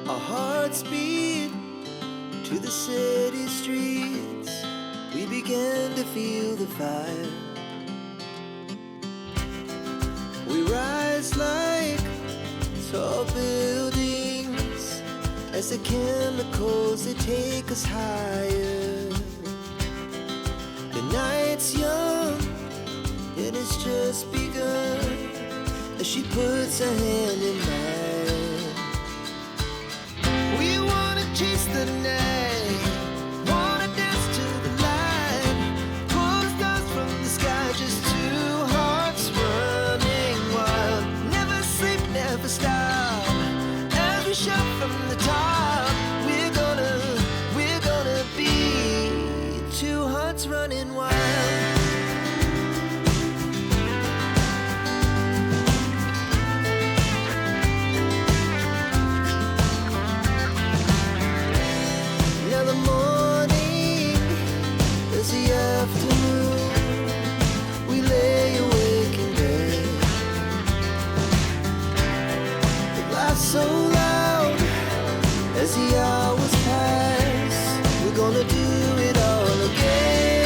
Our hearts beat to the city streets. We began to feel the fire. We rise like tall buildings as the chemicals, they take us higher. The night's young and it's just begun as she puts her hand in mine. We wanna chase the night, wanna dance to the light, pull the stars from the sky, just two hearts running wild. Never sleep, never stop, as we shout from the top. We're gonna be two hearts running wild. Now the morning is the afternoon. We lay awake in bed. The laughs so loud as the hours pass. We're gonna do it all again.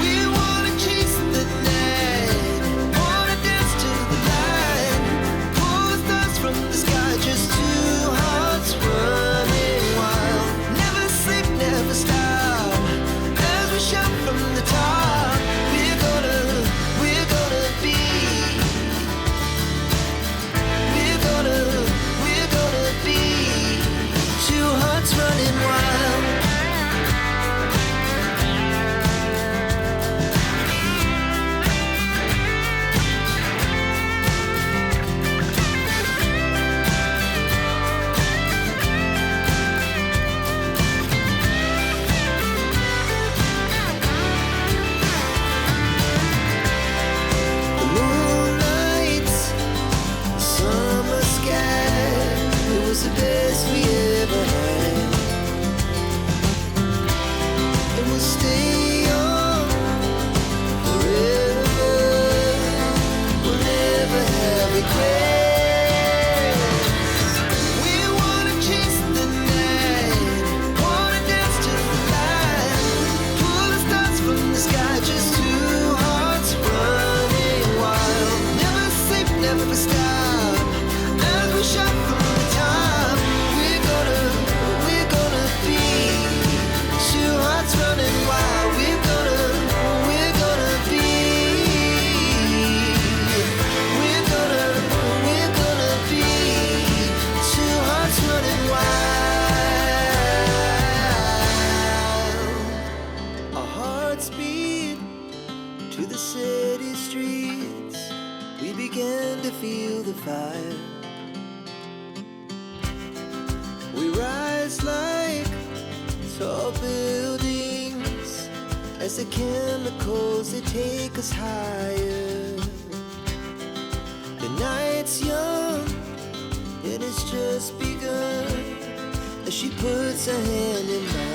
We wanna chase the night, wanna dance to the light, pull the stars from the sky, just two hearts running wild. Never sleep, never stop, as we shout from the top. We're gonna be. We're gonna be two hearts running wild. The moonlight, summer sky, it was the best we ever had. And we'll stay young forever. We'll never have regrets. We wanna chase the night, wanna dance to the light, pull the stars from the sky, just two hearts running wild. Never sleep, never stop, as we shout from the top. We're gonna be two hearts running wild. We're gonna be. We're gonna be two hearts running wild. Our hearts beat to the city streets. We began to feel the fire. We rise like tall buildings as the chemicals, they take us higher. The night's young and it's just begun as she puts her hand in mine.